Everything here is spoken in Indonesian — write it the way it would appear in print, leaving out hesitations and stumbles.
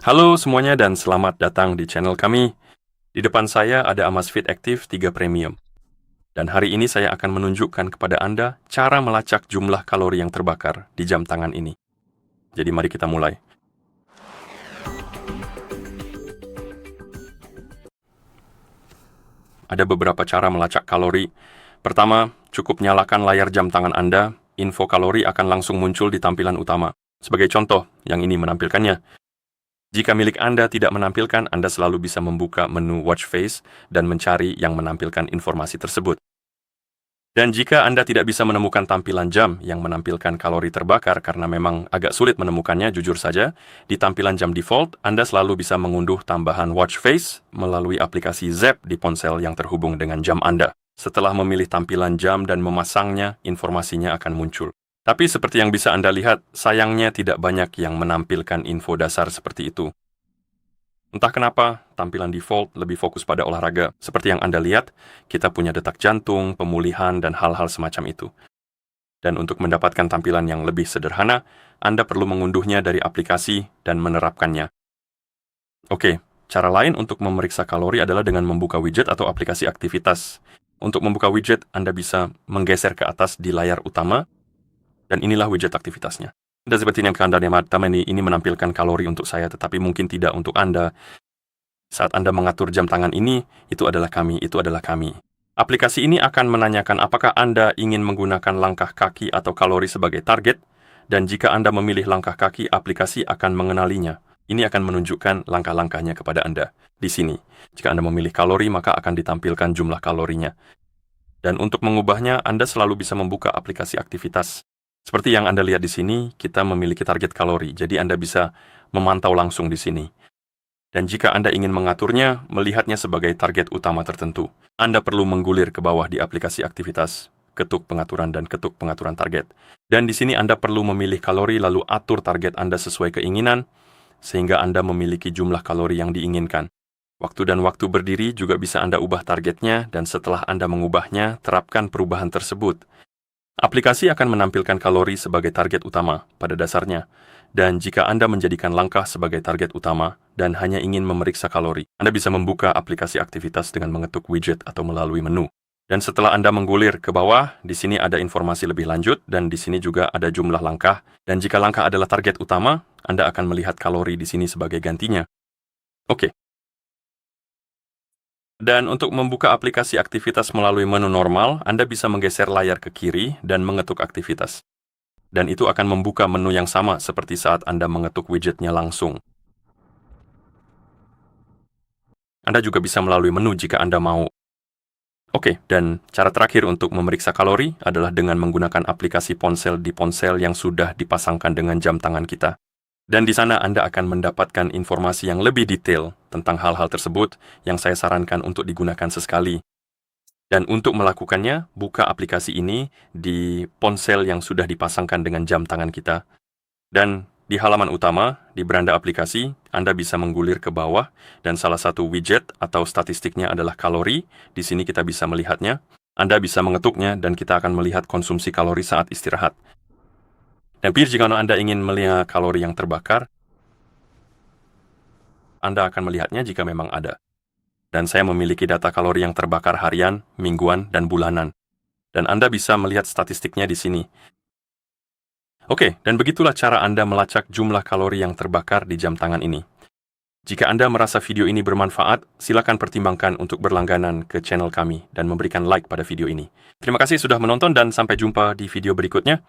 Halo semuanya dan selamat datang di channel kami. Di depan saya ada Amazfit Active 3 Premium. Dan hari ini saya akan menunjukkan kepada Anda cara melacak jumlah kalori yang terbakar di jam tangan ini. Jadi mari kita mulai. Ada beberapa cara melacak kalori. Pertama, cukup nyalakan layar jam tangan Anda, info kalori akan langsung muncul di tampilan utama. Sebagai contoh, yang ini menampilkannya. Jika milik Anda tidak menampilkan, Anda selalu bisa membuka menu Watch Face dan mencari yang menampilkan informasi tersebut. Dan jika Anda tidak bisa menemukan tampilan jam yang menampilkan kalori terbakar karena memang agak sulit menemukannya, jujur saja, di tampilan jam default, Anda selalu bisa mengunduh tambahan Watch Face melalui aplikasi Zepp di ponsel yang terhubung dengan jam Anda. Setelah memilih tampilan jam dan memasangnya, informasinya akan muncul. Tapi seperti yang bisa Anda lihat, sayangnya tidak banyak yang menampilkan info dasar seperti itu. Entah kenapa, tampilan default lebih fokus pada olahraga. Seperti yang Anda lihat, kita punya detak jantung, pemulihan, dan hal-hal semacam itu. Dan untuk mendapatkan tampilan yang lebih sederhana, Anda perlu mengunduhnya dari aplikasi dan menerapkannya. Oke, cara lain untuk memeriksa kalori adalah dengan membuka widget atau aplikasi aktivitas. Untuk membuka widget, Anda bisa menggeser ke atas di layar utama, dan inilah widget aktivitasnya. Dan seperti yang Anda lihat, ini menampilkan kalori untuk saya, tetapi mungkin tidak untuk Anda. Saat Anda mengatur jam tangan ini, itu adalah kami, itu adalah kami. Aplikasi ini akan menanyakan apakah Anda ingin menggunakan langkah kaki atau kalori sebagai target, dan jika Anda memilih langkah kaki, aplikasi akan mengenalinya. Ini akan menunjukkan langkah-langkahnya kepada Anda. Di sini, jika Anda memilih kalori, maka akan ditampilkan jumlah kalorinya. Dan untuk mengubahnya, Anda selalu bisa membuka aplikasi aktivitas. Seperti yang Anda lihat di sini, kita memiliki target kalori, jadi Anda bisa memantau langsung di sini. Dan jika Anda ingin mengaturnya, melihatnya sebagai target utama tertentu, Anda perlu menggulir ke bawah di aplikasi aktivitas, ketuk pengaturan dan ketuk pengaturan target. Dan di sini Anda perlu memilih kalori lalu atur target Anda sesuai keinginan, sehingga Anda memiliki jumlah kalori yang diinginkan. Waktu dan waktu berdiri juga bisa Anda ubah targetnya, dan setelah Anda mengubahnya, terapkan perubahan tersebut. Aplikasi akan menampilkan kalori sebagai target utama pada dasarnya, dan jika Anda menjadikan langkah sebagai target utama dan hanya ingin memeriksa kalori, Anda bisa membuka aplikasi aktivitas dengan mengetuk widget atau melalui menu. Dan setelah Anda menggulir ke bawah, di sini ada informasi lebih lanjut, dan di sini juga ada jumlah langkah, dan jika langkah adalah target utama, Anda akan melihat kalori di sini sebagai gantinya. Oke. Dan untuk membuka aplikasi aktivitas melalui menu normal, Anda bisa menggeser layar ke kiri dan mengetuk aktivitas. Dan itu akan membuka menu yang sama seperti saat Anda mengetuk widgetnya langsung. Anda juga bisa melalui menu jika Anda mau. Oke, dan cara terakhir untuk memeriksa kalori adalah dengan menggunakan aplikasi ponsel di ponsel yang sudah dipasangkan dengan jam tangan kita. Dan di sana Anda akan mendapatkan informasi yang lebih detail tentang hal-hal tersebut yang saya sarankan untuk digunakan sesekali. Dan untuk melakukannya, buka aplikasi ini di ponsel yang sudah dipasangkan dengan jam tangan kita. Dan di halaman utama, di beranda aplikasi, Anda bisa menggulir ke bawah, dan salah satu widget atau statistiknya adalah kalori. Di sini kita bisa melihatnya. Anda bisa mengetuknya, dan kita akan melihat konsumsi kalori saat istirahat. Dan jika Anda ingin melihat kalori yang terbakar, Anda akan melihatnya jika memang ada. Dan saya memiliki data kalori yang terbakar harian, mingguan, dan bulanan. Dan Anda bisa melihat statistiknya di sini. Oke, dan begitulah cara Anda melacak jumlah kalori yang terbakar di jam tangan ini. Jika Anda merasa video ini bermanfaat, silakan pertimbangkan untuk berlangganan ke channel kami dan memberikan like pada video ini. Terima kasih sudah menonton dan sampai jumpa di video berikutnya.